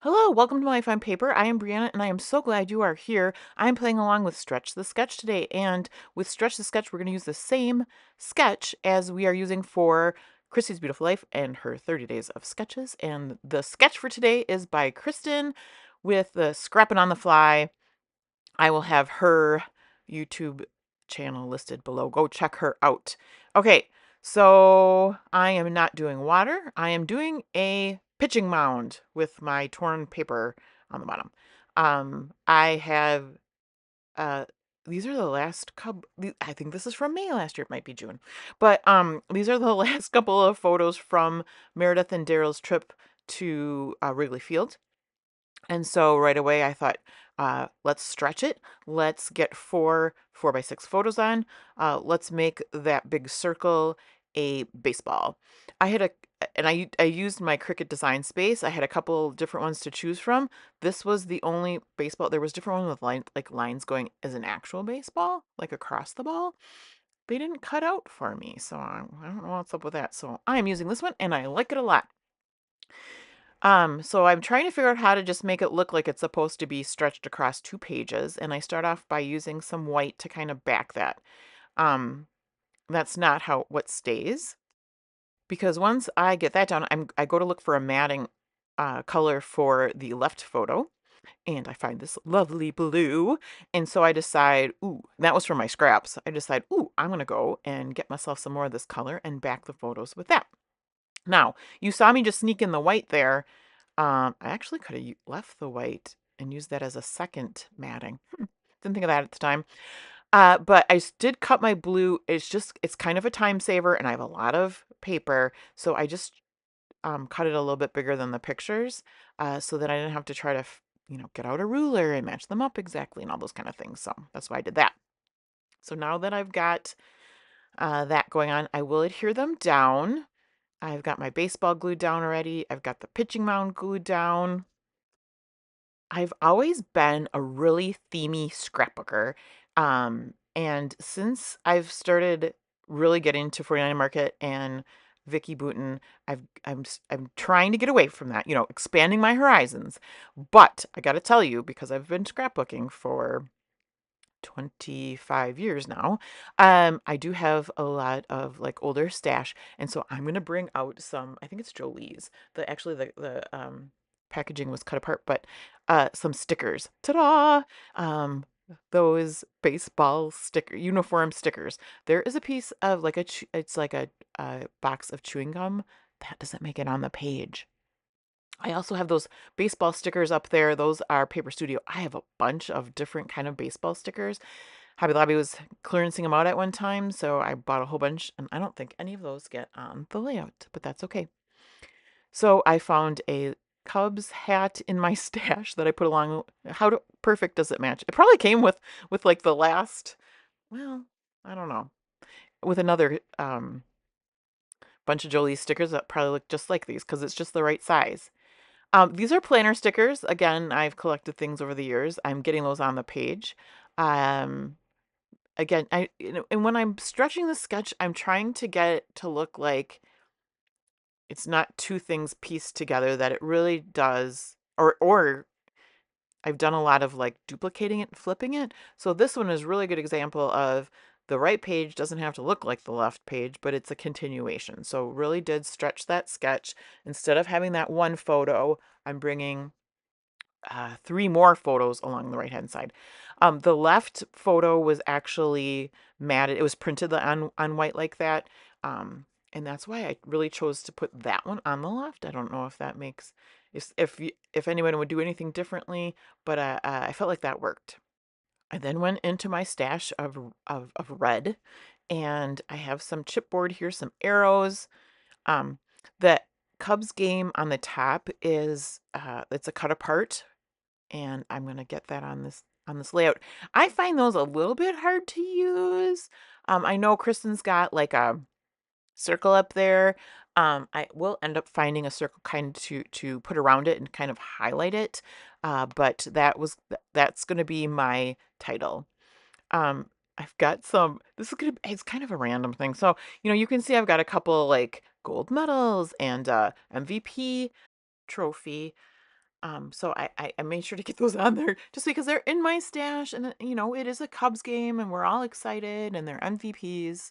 Hello, welcome to My Fun Paper. I am Brianna and I am so glad you are here. I'm playing along with Stretch the Sketch today, and with Stretch the Sketch, we're going to use the same sketch as we are using for Christy's Beautiful Life and her 30 Days of Sketches. And the sketch for today is by Kristen with the Scrapping on the Fly. I will have her YouTube channel listed below. Go check her out. Okay, so I am not doing water. I am doing a pitching mound with my torn paper on the bottom. I have uh these are the last couple. I think this is from May last year. It might be June, but these are the last couple of photos from Meredith and Daryl's trip to Wrigley Field. And so right away I thought, let's stretch it. Let's get four by six photos on. Let's make that big circle a baseball. I had a, and I used my Cricut design space. I had a couple different ones to choose from. This was the only baseball. There was different one with like lines going as an actual baseball, like across the ball. They didn't cut out for me, so I don't know what's up with that. So I'm using this one, and I like it a lot. So I'm trying to figure out how to just make it look like it's supposed to be stretched across two pages, and I start off by using some white to kind of back that. Um, that's not how what stays, because once I get that down, I go to look for a matting color for the left photo, and I find this lovely blue, and so I decide, ooh, that was from my scraps. I decide, ooh, I'm gonna go and get myself some more of this color and back the photos with that. Now, you saw me just sneak in the white there. I actually could have left the white and used that as a second matting. Didn't think of that at the time. But I did cut my blue. It's kind of a time saver, and I have a lot of paper, so I just cut it a little bit bigger than the pictures, so that I didn't have to try to, get out a ruler and match them up exactly and all those kind of things. So that's why I did that. So now that I've got that going on, I will adhere them down. I've got my baseball glued down already. I've got the pitching mound glued down. I've always been a really themey scrapbooker. And since I've started really getting to 49 Market and Vicky Booten, I'm trying to get away from that, expanding my horizons. But I got to tell you, because I've been scrapbooking for 25 years now. I do have a lot of like older stash, and so I'm gonna bring out some, I think it's Jolie's. The packaging was cut apart, but some stickers. Ta-da! Those baseball sticker uniform stickers. There is a piece of like it's like a box of chewing gum that doesn't make it on the page. I also have those baseball stickers up there. Those are Paper Studio. I have a bunch of different kind of baseball stickers. Hobby Lobby was clearancing them out at one time, so I bought a whole bunch, and I don't think any of those get on the layout, but that's okay. So I found a Cubs hat in my stash that I put along. Perfect does it match? It probably came with like the last, well, I don't know, with another bunch of Jolie stickers that probably look just like these because it's just the right size. These are planner stickers. Again, I've collected things over the years. I'm getting those on the page. Um, Again, and when I'm stretching the sketch, I'm trying to get it to look like it's not two things pieced together, that it really does, or I've done a lot of like duplicating it and flipping it. So this one is a really good example of the right page doesn't have to look like the left page, but it's a continuation. So really did stretch that sketch. Instead of having that one photo, I'm bringing three more photos along the right hand side. The left photo was actually matted. It was printed on white like that. And that's why I really chose to put that one on the left. I don't know if that makes, if anyone would do anything differently, but I felt like that worked. I then went into my stash of red, and I have some chipboard here, some arrows. Um, the Cubs game on the top is it's a cut apart, and I'm going to get that on this layout. I find those a little bit hard to use. I know Kristen's got like a circle up there. I will end up finding a circle kind to put around it and kind of highlight it. But that's going to be my title. I've got some. It's kind of a random thing. So you can see I've got a couple like gold medals and MVP trophy. So I made sure to get those on there just because they're in my stash, and it is a Cubs game, and we're all excited, and they're MVPs.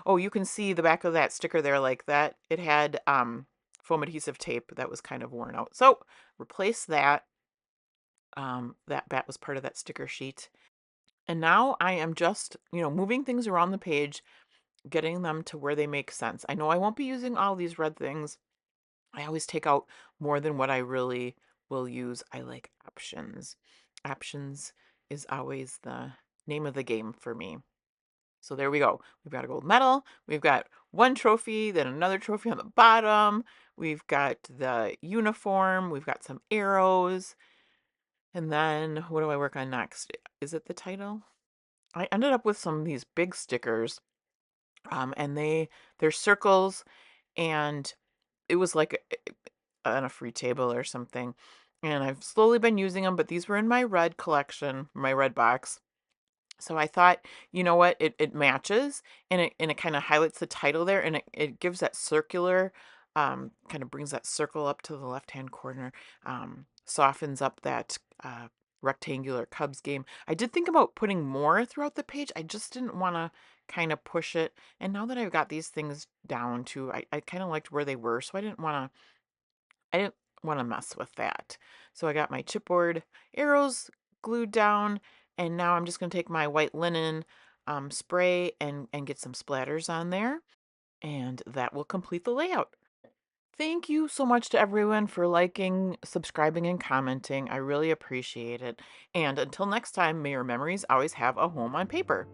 Oh, you can see the back of that sticker there, like that. It had foam adhesive tape that was kind of worn out. So replace that. That bat was part of that sticker sheet. And now I am just, moving things around the page, getting them to where they make sense. I know I won't be using all these red things. I always take out more than what I really will use. I like options. Options is always the name of the game for me. So there we go. We've got a gold medal. We've got one trophy, then another trophy on the bottom. We've got the uniform. We've got some arrows. And then what do I work on next? Is it the title? I ended up with some of these big stickers, and they're circles, and it was like on a free table or something. And I've slowly been using them, but these were in my red collection, my red box. So I thought, you know what, it matches, and it kind of highlights the title there, and it gives that circular, kind of brings that circle up to the left hand corner, softens up that rectangular Cubs game. I did think about putting more throughout the page. I just didn't want to kind of push it. And now that I've got these things down to, I kind of liked where they were, so I didn't want to mess with that. So I got my chipboard arrows glued down, and now I'm just going to take my white linen spray and get some splatters on there, and that will complete the layout. Thank you so much to everyone for liking, subscribing, and commenting. I really appreciate it. And until next time, may your memories always have a home on paper.